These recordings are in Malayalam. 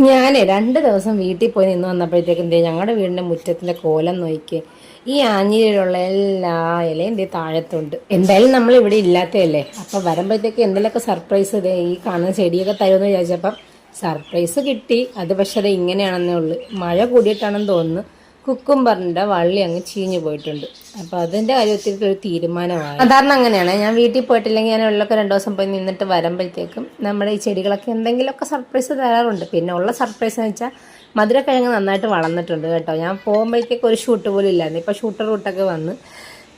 ഞാൻ 2 ദിവസം വീട്ടിൽ പോയി നിന്ന് വന്നപ്പോഴത്തേക്കും ഞങ്ങളുടെ വീടിന്റെ മുറ്റത്തിന്റെ കോലം നോക്കി. ഈ ആഞ്ഞിലുള്ള എല്ലാ ഇലയും താഴത്തുണ്ട്. എന്തായാലും നമ്മൾ ഇവിടെ ഇല്ലാത്തതല്ലേ, അപ്പൊ വരുമ്പോഴത്തേക്ക് എന്തെങ്കിലുമൊക്കെ സർപ്രൈസ് ഈ കാണുന്ന ചെടിയൊക്കെ തരുമെന്ന് വിചാരിച്ചപ്പം സർപ്രൈസ് കിട്ടി. അത് പക്ഷെ അത് ഇങ്ങനെയാണെന്നേ ഉള്ളു. മഴ കൂടിയിട്ടാണെന്ന് തോന്നുന്നു കുക്കുംബറിന്റെ വള്ളി അങ്ങ് ചീഞ്ഞു പോയിട്ടുണ്ട്. അപ്പൊ അതിന്റെ കാര്യത്തിൽ ഒരു തീരുമാനമായി. സാധാരണ അങ്ങനെയാണ്, ഞാൻ വീട്ടിൽ പോയിട്ടില്ലെങ്കിൽ ഞാൻ ഉള്ളൊക്കെ 2 ദിവസം പോയി നിന്നിട്ട് വരുമ്പോഴത്തേക്കും നമ്മുടെ ഈ ചെടികളൊക്കെ എന്തെങ്കിലുമൊക്കെ സർപ്രൈസ് തരാറുണ്ട്. പിന്നെ ഉള്ള സർപ്രൈസ് എന്ന് വെച്ചാൽ മധുരക്കിഴങ്ങ് നന്നായിട്ട് വളർന്നിട്ടുണ്ട് കേട്ടോ. ഞാൻ പോകുമ്പോഴത്തേക്ക് ഒരു ഷൂട്ട് പോലും ഇല്ലായിരുന്നു. ഇപ്പൊ ഷൂട്ട് റൂട്ടൊക്കെ വന്ന്.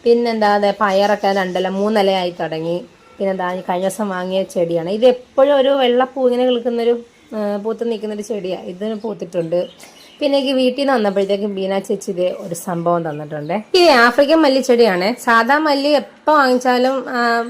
പിന്നെന്താ, അതെ, പയറൊക്കെ 2 ഇല 3 ഇലയായി തുടങ്ങി. പിന്നെന്താ, കഴിഞ്ഞ ദിവസം വാങ്ങിയ ചെടിയാണ് ഇത്. എപ്പോഴും ഒരു വെള്ളപ്പൂ ഇങ്ങനെ കിളിക്കുന്നൊരു പൂത്ത് നിൽക്കുന്നൊരു ചെടിയാണ്. ഇതിന് പൂത്തിട്ടുണ്ട്. പിന്നെ എനിക്ക് വീട്ടിൽ നിന്ന് വന്നപ്പോഴത്തേക്കും ബീന ചേച്ചി ഒരു സംഭവം തന്നിട്ടുണ്ട്. ഈ ആഫ്രിക്കൻ മല്ലിച്ചെടിയാണ്. സാധാ മല്ലി എപ്പോൾ വാങ്ങിച്ചാലും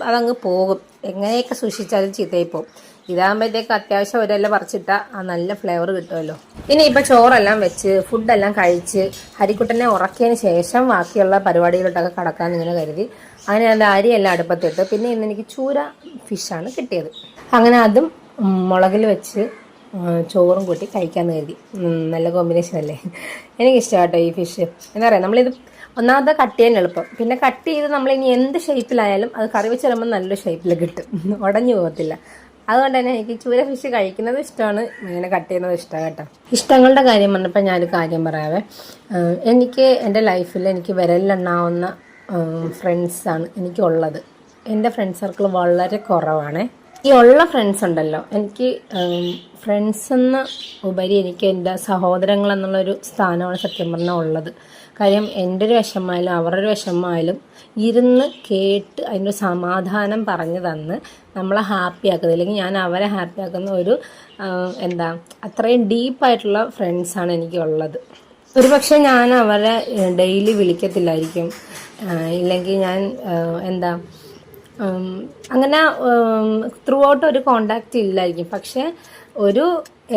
അതങ്ങ് പോകും, എങ്ങനെയൊക്കെ സൂക്ഷിച്ചാലും ചീത്തയായി പോകും. ഇതാകുമ്പോഴത്തേക്ക് അത്യാവശ്യം ഒരെല്ലാം പറിച്ചിട്ടാൽ നല്ല ഫ്ലേവർ കിട്ടുമല്ലോ. പിന്നെ ഇപ്പം ചോറെല്ലാം വെച്ച് ഫുഡെല്ലാം കഴിച്ച് ഹരിക്കുട്ടനെ ഉറക്കിയതിന് ശേഷം ബാക്കിയുള്ള പരിപാടികളോട്ടൊക്കെ കടക്കാമെന്ന് ഇങ്ങനെ കരുതി. അങ്ങനെ അതിൻ്റെ അരിയെല്ലാം അടുപ്പത്തിട്ട്. പിന്നെ ഇന്ന് എനിക്ക് ചൂര ഫിഷാണ് കിട്ടിയത്. അങ്ങനെ അതും മുളകിൽ വെച്ച് ചോറും കൂട്ടി കഴിക്കാമെന്ന് കരുതി. നല്ല കോമ്പിനേഷൻ അല്ലേ. എനിക്കിഷ്ടമാട്ടോ ഈ ഫിഷ്. എന്താ പറയുക, നമ്മളിത് ഒന്നാമത് കട്ട് ചെയ്യാൻ എളുപ്പം. പിന്നെ കട്ട് ചെയ്ത് നമ്മളിനി എന്ത് ഷേപ്പിലായാലും അത് കറി വെച്ച് തരുമ്പോൾ നല്ലൊരു ഷേപ്പിൽ കിട്ടും, ഉടഞ്ഞു പോകത്തില്ല. അതുകൊണ്ട് തന്നെ എനിക്ക് ചൂര ഫിഷ് കഴിക്കുന്നത് ഇഷ്ടമാണ്, ഇങ്ങനെ കട്ട് ചെയ്യുന്നത് ഇഷ്ടമാണ് കേട്ടോ. ഇഷ്ടങ്ങളുടെ കാര്യം പറഞ്ഞപ്പോൾ ഞാനൊരു കാര്യം പറയാവേ. എനിക്ക് എൻ്റെ ലൈഫിൽ എനിക്ക് വിരലിലെണ്ണാവുന്ന ഫ്രണ്ട്സാണ് എനിക്കുള്ളത്. എൻ്റെ ഫ്രണ്ട് സർക്കിൾ വളരെ കുറവാണ്. ഈ ഉള്ള ഫ്രണ്ട്സ് ഉണ്ടല്ലോ, എനിക്ക് ഫ്രണ്ട്സ് എന്ന ഉപരി എനിക്ക് എൻ്റെ സഹോദരങ്ങൾ എന്നുള്ളൊരു സ്ഥാനമാണ് സത്യം പറഞ്ഞാൽ ഉള്ളത്. കാര്യം എൻ്റെ ഒരു വിഷമമായാലും അവരുടെ ഒരു വിഷമമായാലും ഇരുന്ന് കേട്ട് അതിൻ്റെ സമാധാനം പറഞ്ഞു തന്ന് നമ്മളെ ഹാപ്പി ആക്കുന്നത്, അല്ലെങ്കിൽ ഞാൻ അവരെ ഹാപ്പി ആക്കുന്ന ഒരു അത്രയും ഡീപ്പായിട്ടുള്ള ഫ്രണ്ട്സാണ് എനിക്കുള്ളത്. ഒരുപക്ഷെ ഞാൻ അവരെ ഡെയിലി വിളിക്കത്തില്ലായിരിക്കും, ഇല്ലെങ്കിൽ ഞാൻ അങ്ങനെ ത്രൂ ഔട്ട് ഒരു കോണ്ടാക്റ്റ് ഇല്ലായിരിക്കും. പക്ഷെ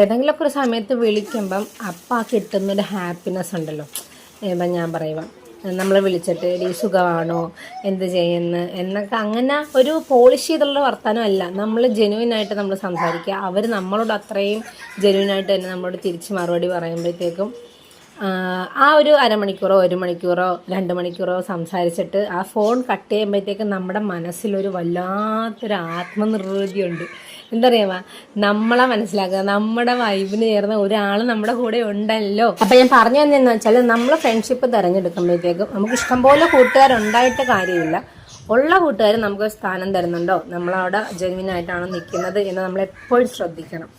ഏതെങ്കിലുമൊക്കെ ഒരു സമയത്ത് വിളിക്കുമ്പം അപ്പം കിട്ടുന്നൊരു ഹാപ്പിനെസ് ഉണ്ടല്ലോ. ഇപ്പം ഞാൻ പറയുക, നമ്മൾ വിളിച്ചിട്ട് ഈ സുഖമാണോ, എന്ത് ചെയ്യുന്നു എന്നൊക്കെ, അങ്ങനെ ഒരു പോളിഷ് ചെയ്തുള്ള വർത്തമാനമല്ല. നമ്മൾ ജെന്യുവിനായിട്ട് നമ്മൾ സംസാരിക്കുക. അവർ നമ്മളോട് അത്രയും ജെന്യുവിനായിട്ട് തന്നെ നമ്മളോട് തിരിച്ച് മറുപടി പറയുമ്പോഴത്തേക്കും ആ ഒരു അരമണിക്കൂറോ 1 മണിക്കൂറോ 2 മണിക്കൂറോ സംസാരിച്ചിട്ട് ആ ഫോൺ കട്ട് ചെയ്യുമ്പോഴത്തേക്കും നമ്മുടെ മനസ്സിലൊരു വല്ലാത്തൊരു ആത്മനിർവൃതിയുണ്ട്. എന്താ പറയുക, നമ്മളെ മനസ്സിലാക്കുക, നമ്മുടെ വൈബിന് ചേർന്ന ഒരാൾ നമ്മുടെ കൂടെ ഉണ്ടല്ലോ. അപ്പം ഞാൻ പറഞ്ഞു തന്നെയെന്ന് വെച്ചാൽ, നമ്മൾ ഫ്രണ്ട്ഷിപ്പ് തിരഞ്ഞെടുക്കുമ്പോഴത്തേക്കും നമുക്ക് ഇഷ്ടംപോലെ കൂട്ടുകാരുണ്ടായിട്ട് കാര്യമില്ല. ഉള്ള കൂട്ടുകാർ നമുക്ക് സ്ഥാനം തരുന്നുണ്ടോ, നമ്മളവിടെ ജെന്യുവിനായിട്ടാണോ നിൽക്കുന്നത് എന്ന് നമ്മൾ എപ്പോഴും ശ്രദ്ധിക്കണം.